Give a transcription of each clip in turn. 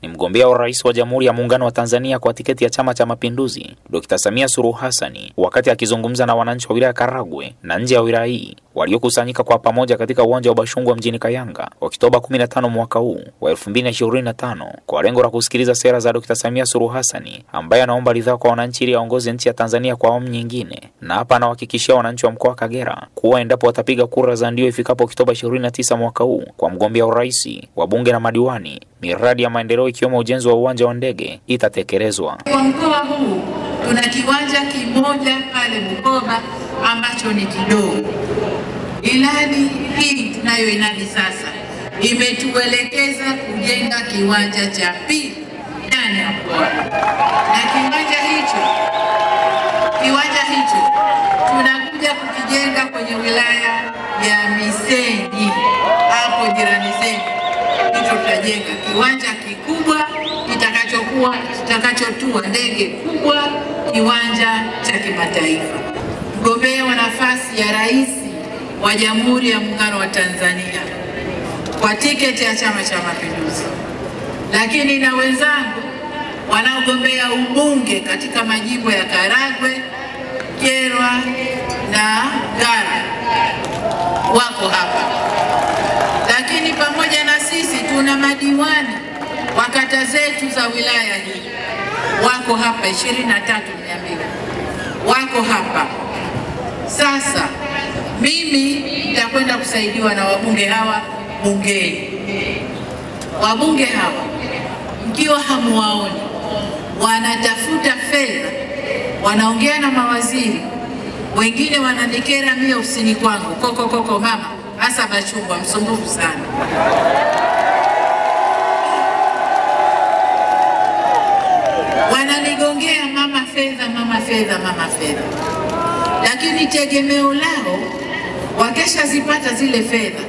ni mgombea wa rais wa Jamhuri ya Muungano wa Tanzania kwa tiketi ya Chama cha Mapinduzi, Dr. Samia Suluhu Hassan, wakati akizungumza na wananchi wa wilaya Karagwe na nje ya wilaya hii waliokusanyika kwa pamoja katika uwanja wa Bashungwa mjini Kayanga Oktoba 15 mwaka huu wa 2025 kwa lengo la kusikiliza sera za Dr. Samia Suluhu Hassan, ambaye anaomba ridhaa kwa wananchi ili aongoze nchi ya Tanzania kwa awamu nyingine. Na hapa anawahakikishia wananchi wa mkoa wa Kagera kuwa endapo watapiga kura za ndio ifikapo Oktoba 29 mwaka huu kwa mgombea wa rais, wa bunge na madiwani, miradi ya maendeleo ikiwemo ujenzi wa uwanja wa ndege itatekelezwa. Kwa mkoa huu tuna kiwanja kimoja pale Bukoba ambacho ni kidogo. Ilani hii tunayoinadi sasa imetuelekeza kujenga kiwanja cha pili ndani ya mkoa. Na kiwanja hicho tunakuja kukijenga kwenye wilaya ya Misenyi hapo jirani zetu. Hicho tutajenga kiwanja kikubwa kitakachotua ndege kubwa, kiwanja cha kimataifa. Mgombea wa nafasi ya rais wa Jamhuri ya Muungano wa Tanzania kwa tiketi ya Chama cha Mapinduzi, lakini na wenzangu wanaogombea ubunge katika majimbo ya Karagwe, Kyerwa na Ngara wako hapa. Lakini pamoja na sisi tuna madiwani wa kata zetu za wilaya hii wako hapa 23,200 wako hapa. Sasa mimi nitakwenda kusaidiwa na wabunge hawa bungeni. Wabunge hawa mkiwa hamuwaoni, wanatafuta fedha, wanaongea na mawaziri, wengine wananikera mimi usini kwangu, koko mama, hasa Bachungwa msumbufu sana. Wananigongea mama fedha. Lakini tegemeo lao wakesha zipata zile fedha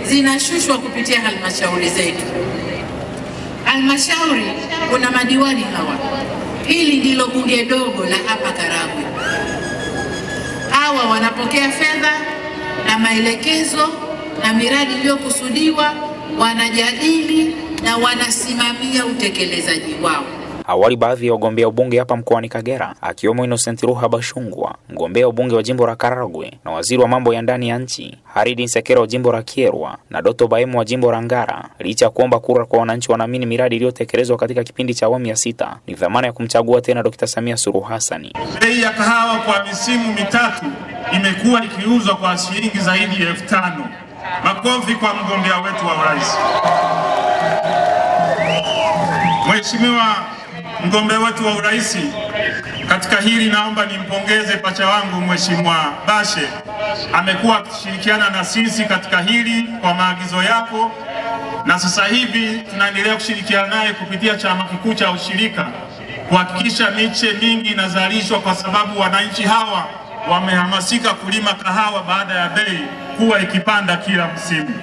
zinashushwa kupitia halmashauri zetu. Halmashauri kuna madiwani hawa. Hili ndilo bunge dogo la hapa Karagwe. Hawa wanapokea fedha na maelekezo na miradi iliyokusudiwa, wanajadili na wanasimamia utekelezaji wao. Awali baadhi ya wagombea ubunge hapa mkoani Kagera, akiwemo Innocent Ruha Bashungwa, mgombea ubunge wa jimbo la Karagwe, na waziri wa mambo ya ndani ya nchi Haridi Nsekera wa jimbo la Kyerwa, na Doto Baemu wa jimbo la Ngara, licha kuomba kura kwa wananchi, wanaamini miradi iliyotekelezwa katika kipindi cha awamu ya 6 ni dhamana ya kumchagua tena Dr. Samia Suluhu Hassan. Bei ya kahawa kwa misimu mitatu imekuwa ikiuzwa kwa shilingi zaidi ya 5,000. Makofi kwa mgombea wetu wa urais. Mheshimiwa mgombea wetu wa urais, katika hili naomba nimpongeze pacha wangu Mheshimiwa Bashe. Amekuwa akishirikiana na sisi katika hili kwa maagizo yako, na sasa hivi tunaendelea kushirikiana naye kupitia chama kikuu cha ushirika kuhakikisha miche mingi inazalishwa, kwa sababu wananchi hawa wamehamasika kulima kahawa baada ya bei kuwa ikipanda kila msimu.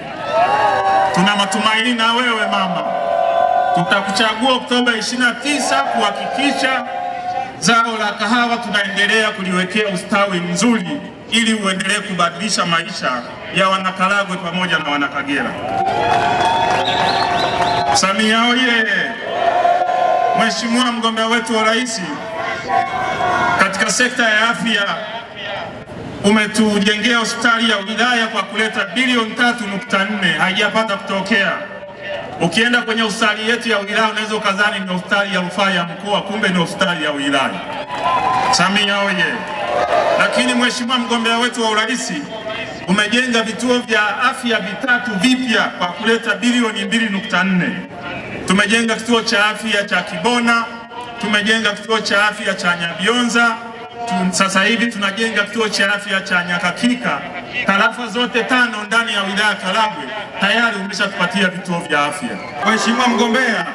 Tuna matumaini na wewe mama, tutakuchagua Oktoba 29 kuhakikisha zao la kahawa tunaendelea kuliwekea ustawi mzuri ili uendelee kubadilisha maisha ya wanakaragwe pamoja na wanakagera. Samia oye! Mheshimiwa mgombea wetu wa rais, katika sekta ya afya umetujengea hospitali ya wilaya kwa kuleta bilioni 3.4, haijapata kutokea. Ukienda kwenye hospitali yetu ya wilaya unaweza ukadhani ni hospitali ya rufaa ya mkoa, kumbe ni hospitali ya wilaya. Samia oye! Lakini mheshimiwa mgombea wetu wa urais, umejenga vituo vya afya vitatu vipya kwa kuleta bilioni 2.4. Tumejenga kituo cha afya cha Kibona, tumejenga kituo cha afya cha Nyabionza, sasa hivi tunajenga kituo cha afya cha Nyakakika. Tarafa zote 5 ndani ya wilaya Karagwe tayari umeshatupatia vituo vya afya. Mheshimiwa mgombea,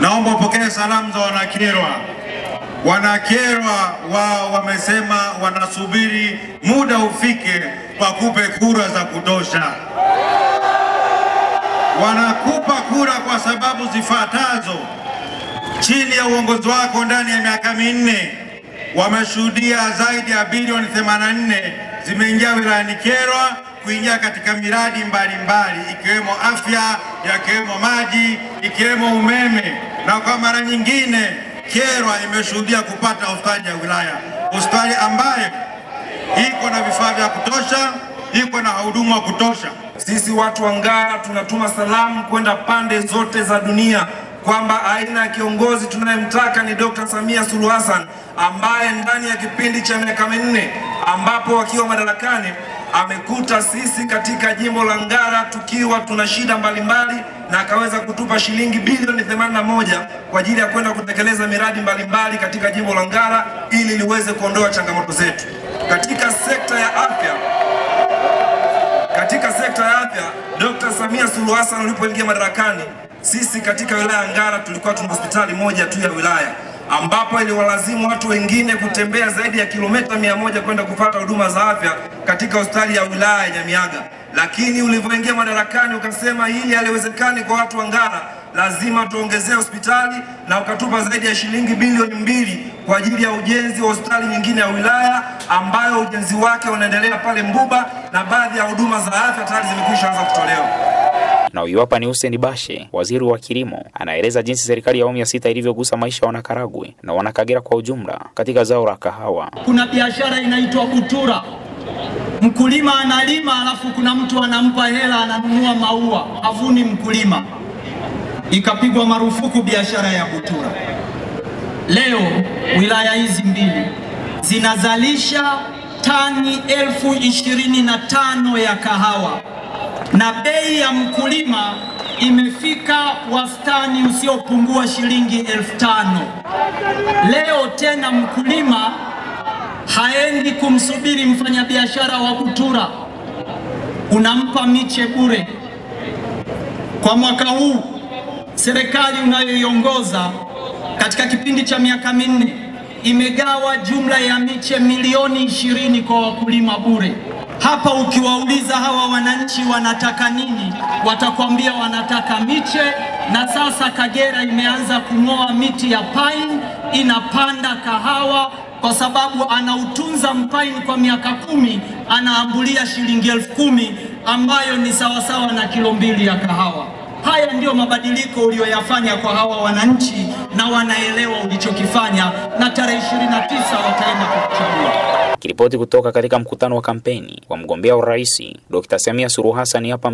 naomba upokee salamu za Wanakyerwa. Wanakyerwa wao wamesema wanasubiri muda ufike wakupe kura za kutosha. Wanakupa kura kwa sababu zifuatazo. Chini ya uongozi wako ndani ya miaka 4 wameshuhudia zaidi ya bilioni 84 zimeingia wilayani Kyerwa kuingia katika miradi mbalimbali ikiwemo afya, yakiwemo maji, ikiwemo umeme, na kwa mara nyingine Kyerwa imeshuhudia kupata hospitali ya wilaya, hospitali ambayo iko na vifaa vya kutosha, iko na wahudumu wa kutosha. Sisi watu wa Ngara tunatuma salamu kwenda pande zote za dunia kwamba aina ya kiongozi tunayemtaka ni Dr. Samia Suluhu Hassan, ambaye ndani ya kipindi cha miaka minne ambapo wakiwa madarakani amekuta sisi katika jimbo la Ngara tukiwa tuna shida mbalimbali, na akaweza kutupa shilingi bilioni 81 kwa ajili ya kwenda kutekeleza miradi mbalimbali katika jimbo la Ngara ili liweze kuondoa changamoto zetu. Katika sekta ya afya, Dr. Samia Suluhu Hassan alipoingia madarakani, sisi katika wilaya ya Ngara tulikuwa tuna hospitali moja tu ya wilaya, ambapo iliwalazimu watu wengine kutembea zaidi ya kilomita 100 kwenda kupata huduma za afya katika hospitali ya wilaya ya Nyamiaga. Lakini ulivyoingia madarakani ukasema hili haliwezekani kwa watu wa Ngara, lazima tuongezee hospitali, na ukatupa zaidi ya shilingi bilioni 2 kwa ajili ya ujenzi wa hospitali nyingine ya wilaya ambayo ujenzi wake unaendelea pale Mbuba, na baadhi ya huduma za afya tayari zimekwisha anza kutolewa. Na huyu hapa ni Hussein Bashe, waziri wa kilimo, anaeleza jinsi serikali ya awamu ya 6 ilivyogusa maisha ya Wanakaragwe na Wanakagera kwa ujumla katika zao la kahawa. Kuna biashara inaitwa Butura. Mkulima analima alafu kuna mtu anampa hela ananunua maua, havuni mkulima. Ikapigwa marufuku biashara ya Butura. Leo wilaya hizi mbili zinazalisha tani 25,000 ya kahawa, na bei ya mkulima imefika wastani usiopungua shilingi 5,000. Leo tena mkulima haendi kumsubiri mfanyabiashara wa Butura, unampa miche bure. Kwa mwaka huu serikali unayoiongoza katika kipindi cha miaka minne imegawa jumla ya miche milioni 20 kwa wakulima bure. Hapa ukiwauliza hawa wananchi wanataka nini, watakwambia wanataka miche. Na sasa Kagera imeanza kung'oa miti ya pine, inapanda kahawa, kwa sababu anautunza mpaini kwa miaka 10, anaambulia shilingi 10,000 ambayo ni sawasawa na kilo 2 ya kahawa. Haya ndio mabadiliko uliyoyafanya kwa hawa wananchi, na wanaelewa ulichokifanya, na tarehe 29 wataenda kukuchagua. Kiripoti kutoka katika mkutano wa kampeni wa mgombea urais Dr. Samia Suluhu Hassan hapa